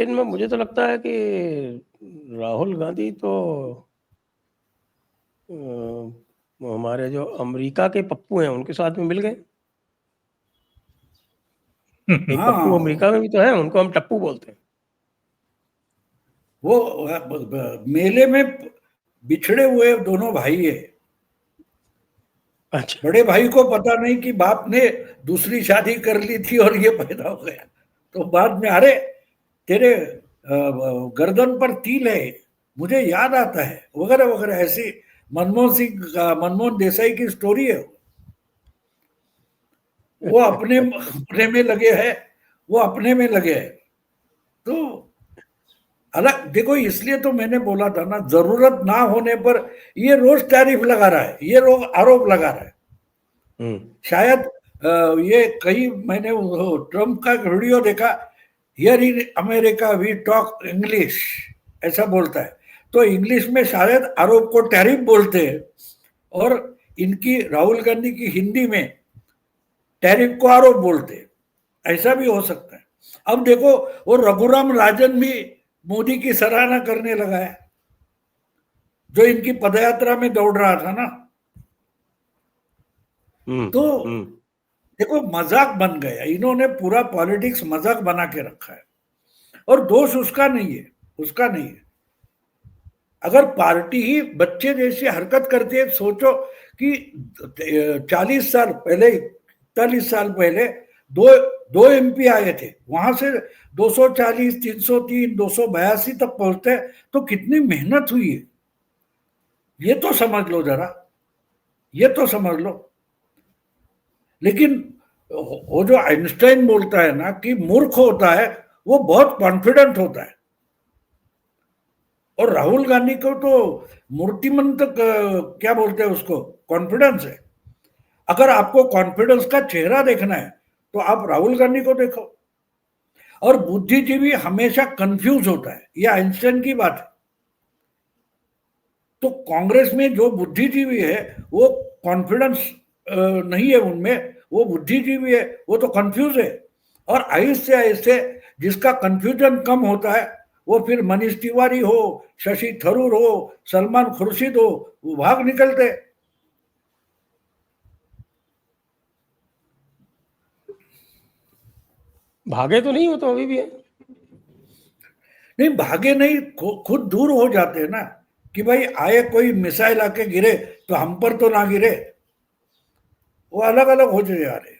लेकिन मुझे तो लगता है कि राहुल गांधी तो हमारे जो अमेरिका के पप्पू हैं उनके साथ में मिल गए। एक पप्पू हाँ, अमेरिका में भी तो है, उनको हम टप्पू बोलते हैं। वो मेले में बिछड़े हुए दोनों भाई है। अच्छा। बड़े भाई को पता नहीं कि बाप ने दूसरी शादी कर ली थी और ये पैदा हो गया, तो बाद में अरे तेरे गर्दन पर तिल है, मुझे याद आता है, वगैरह वगैरह, ऐसी मनमोहन देसाई की स्टोरी है। वो अपने अपने में लगे हैं, वो अपने में लगे हैं। तो अलग देखो, इसलिए तो मैंने बोला था ना, जरूरत ना होने पर ये रोज टैरिफ लगा रहा है, ये रोज आरोप लगा रहा है। शायद ये कई मैंने ट्रम्प का वीडियो देखा, here in America we talk English, ऐसा बोलता है। तो इंग्लिश में शायद आरोप को टैरिफ बोलते हैं, और इनकी राहुल गांधी की हिंदी में टैरिफ को आरोप बोलते हैं, ऐसा भी हो सकता है। अब देखो, वो रघुराम राजन भी मोदी की सराहना करने लगा है, जो इनकी पदयात्रा में दौड़ रहा था ना। तो देखो, मजाक बन गया, इन्होंने पूरा पॉलिटिक्स मजाक बना के रखा है, और दोष उसका नहीं है, उसका नहीं है। अगर पार्टी ही बच्चे जैसी हरकत करती है, सोचो कि 40 साल पहले, 41 साल पहले दो दो एमपी आए थे, वहां से 240, 303, 282 तक पहुंचते, तो कितनी मेहनत हुई है, ये तो समझ लो जरा, ये तो समझ लो। लेकिन वो जो आइंस्टाइन बोलता है ना कि मूर्ख होता है वो बहुत कॉन्फिडेंट होता है, और राहुल गांधी को तो मूर्तिमंत क्या बोलते हैं उसको, कॉन्फिडेंस है। अगर आपको कॉन्फिडेंस का चेहरा देखना है तो आप राहुल गांधी को देखो। और बुद्धिजीवी हमेशा कंफ्यूज होता है, ये आइंस्टाइन की बात है। तो कांग्रेस में जो बुद्धिजीवी है वो कॉन्फिडेंस नहीं है उनमें, वो बुद्धिजीवी है, वो तो कंफ्यूज है। और आहिस्ते आहिस्ते जिसका कंफ्यूजन कम होता है, वो फिर मनीष तिवारी हो, शशि थरूर हो, सलमान खुर्शीद हो, वो भाग निकलते। भागे तो नहीं, हो तो अभी भी है। नहीं भागे नहीं, खुद दूर हो जाते हैं ना, कि भाई आए कोई मिसाइल आके गिरे तो हम पर तो ना गिरे, वो अलग अलग हो जा रहे।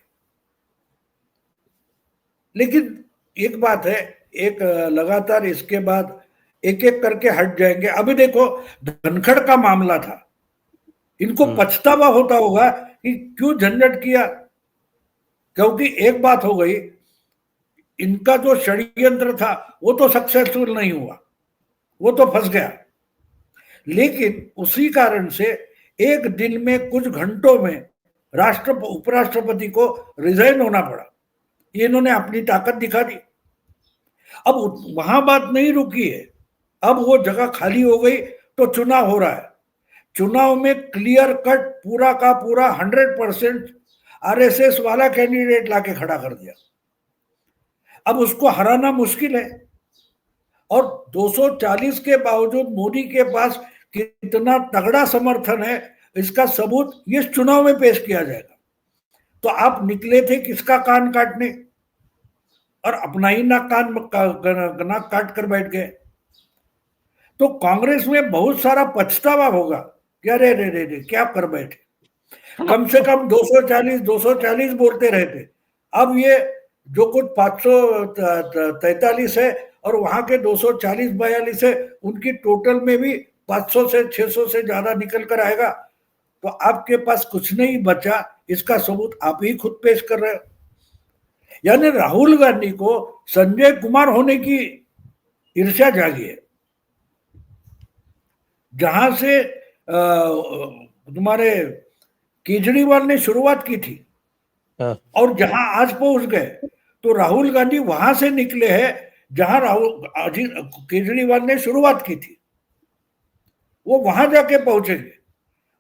लेकिन एक बात है, एक लगातार इसके बाद एक एक करके हट जाएंगे। अभी देखो, धनखड़ का मामला था, इनको पछतावा होता होगा कि क्यों झंझट किया, क्योंकि एक बात हो गई, इनका जो षड्यंत्र था वो तो सक्सेसफुल नहीं हुआ, वो तो फंस गया। लेकिन उसी कारण से एक दिन में, कुछ घंटों में उपराष्ट्रपति को रिजाइन होना पड़ा। ये इन्होंने अपनी ताकत दिखा दी। अब वहां बात नहीं रुकी है, अब वो जगह खाली हो गई, तो चुनाव हो रहा है। चुनाव में क्लियर कट पूरा का पूरा 100% आरएसएस वाला कैंडिडेट लाके खड़ा कर दिया। अब उसको हराना मुश्किल है, और 240 के बावजूद मोदी के पास कितना तगड़ा समर्थन है, इसका सबूत इस चुनाव में पेश किया जाएगा। तो आप निकले थे किसका कान काटने, और अपना ही नाक काट कर बैठ गए। तो कांग्रेस में बहुत सारा पछतावा होगा कि अरे रे रे रे क्या कर बैठे, कम से कम 240 बोलते रहते। अब ये जो कुछ 543 है, और वहां के 240-42 है, उनकी टोटल में भी 500 से 600 से ज्यादा निकल कर आएगा। तो आपके पास कुछ नहीं बचा, इसका सबूत आप ही खुद पेश कर रहे हो। यानी राहुल गांधी को संजय कुमार होने की ईर्ष्या जागी है, जहां से तुम्हारे केजरीवाल ने शुरुआत की थी, और जहां आज पहुंच गए, तो राहुल गांधी वहां से निकले हैं जहां केजरीवाल ने शुरुआत की थी, वो वहां जाके पहुंचेंगे।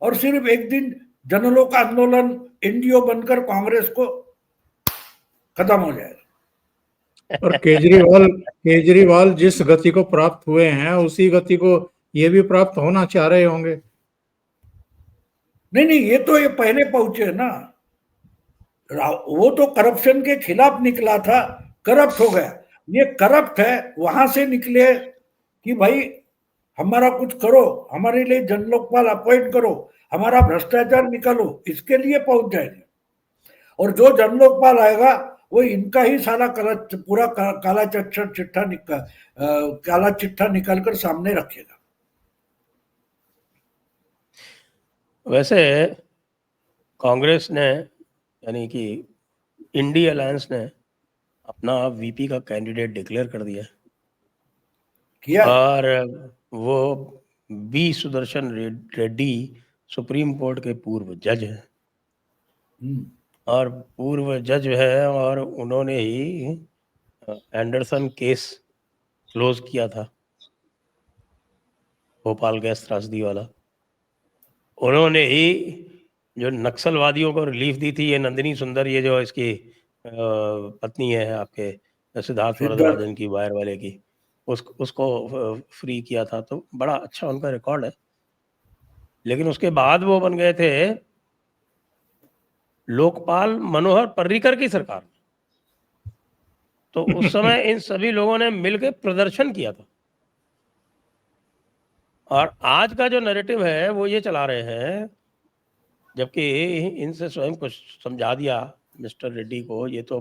और सिर्फ एक दिन जनलोक आंदोलन एनडीओ बनकर कांग्रेस को खत्म हो जाएगा। और केजरीवाल केजरीवाल जिस गति को प्राप्त हुए हैं उसी गति को ये भी प्राप्त होना चाह रहे होंगे। नहीं नहीं, ये पहले पहुंचे ना। वो तो करप्शन के खिलाफ निकला था, करप्ट हो गया। ये करप्ट है, वहां से निकले कि भाई हमारा कुछ करो, हमारे लिए जन लोकपाल अपॉइंट करो, हमारा भ्रष्टाचार निकालो, इसके लिए पहुंच जाएंगे। और जो जन लोकपाल आएगा वो इनका ही सारा पूरा काला चिट्ठा निकाल कर सामने रखेगा। वैसे कांग्रेस ने यानी कि इंडी अलायंस ने अपना वीपी का कैंडिडेट डिक्लेयर कर दिया किया। और वो B Sudarshan Reddy Supreme Court के पूर्व जज हैं और पूर्व जज है और उन्होंने ही एंडरसन केस क्लोज किया था, भोपाल गैस त्रासदी वाला। उन्होंने ही जो नक्सलवादियों को रिलीफ दी थी, ये नंदिनी सुंदर, ये जो इसकी पत्नी है आपके सिद्धार्थ वरदराजन की, वायर वाले की, उसको फ्री किया था। तो बड़ा अच्छा उनका रिकॉर्ड है। लेकिन उसके बाद वो बन गए थे लोकपाल मनोहर पर्रिकर की सरकार। तो उस समय इन सभी लोगों ने मिलकर प्रदर्शन किया था। और आज का जो नैरेटिव है वो ये चला रहे हैं, जबकि इनसे स्वयं को समझा दिया मिस्टर रेड्डी को, ये तो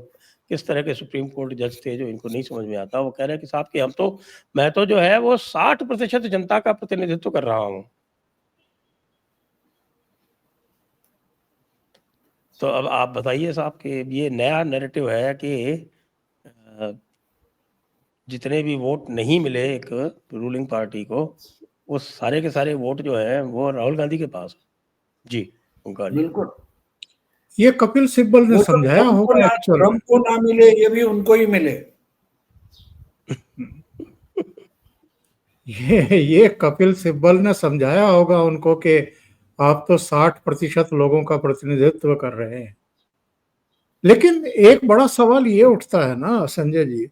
किस तरह के सुप्रीम कोर्ट जज थे जो इनको नहीं समझ में आता। वो कह रहे हैं कि साहब कि मैं तो जो है वो 60% जनता का प्रतिनिधित्व कर रहा हूं। तो अब आप बताइए साहब कि ये नया नैरेटिव है कि जितने भी वोट नहीं मिले एक रूलिंग पार्टी को, वो सारे के सारे वोट जो है वो राहुल गांधी के पास है। जी उनका बिल्कुल। ये कपिल सिब्बल ने समझाया होगा एक्चुअल। ट्रम्प को ना मिले, ये भी उनको ही मिले। ये कपिल सिब्बल ने समझाया होगा उनको कि आप तो 60% लोगों का प्रतिनिधित्व कर रहे हैं। लेकिन एक बड़ा सवाल ये उठता है ना संजय जी,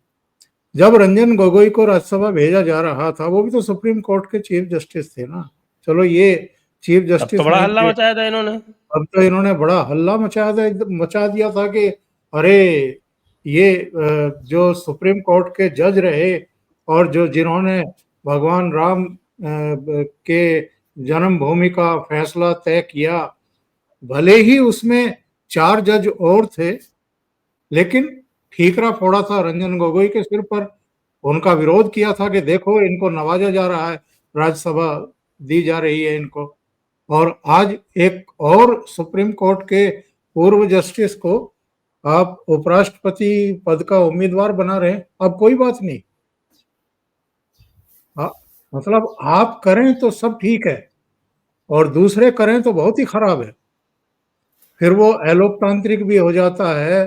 जब रंजन गोगोई को राज्यसभा भेजा जा रहा था, वो भी तो सुप्रीम कोर्ट के चीफ जस्टिस थे ना। चलो ये चीफ जस्टिस तो बड़ा हल्ला मचाया था इन्होंने। अब तो इन्होंने बड़ा हल्ला मचा दिया था कि अरे ये जो सुप्रीम कोर्ट के जज रहे और जिन्होंने भगवान राम के जन्मभूमि का फैसला तय किया, भले ही उसमें 4 जज और थे, लेकिन ठीकरा फोड़ा था रंजन गोगोई के सिर पर। उनका विरोध किया था कि देखो इनको नवाजा जा रहा है, राज्यसभा दी जा रही है इनको। और आज एक और सुप्रीम कोर्ट के पूर्व जस्टिस को आप उपराष्ट्रपति पद का उम्मीदवार बना रहे हैं। अब कोई बात नहीं, मतलब आप करें तो सब ठीक है और दूसरे करें तो बहुत ही खराब है। फिर वो अलोकतांत्रिक भी हो जाता है,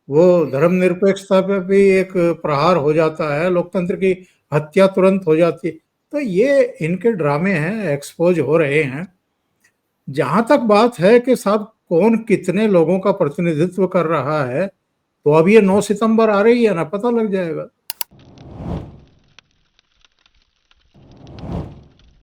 वो धर्मनिरपेक्षता पे भी एक प्रहार हो जाता है, लोकतंत्र की हत्या तुरंत हो जाती है। तो ये इनके ड्रामे हैं, एक्सपोज हो रहे हैं। जहां तक बात है कि साहब कौन कितने लोगों का प्रतिनिधित्व कर रहा है, तो अब ये 9 सितंबर आ रही है ना, पता लग जाएगा।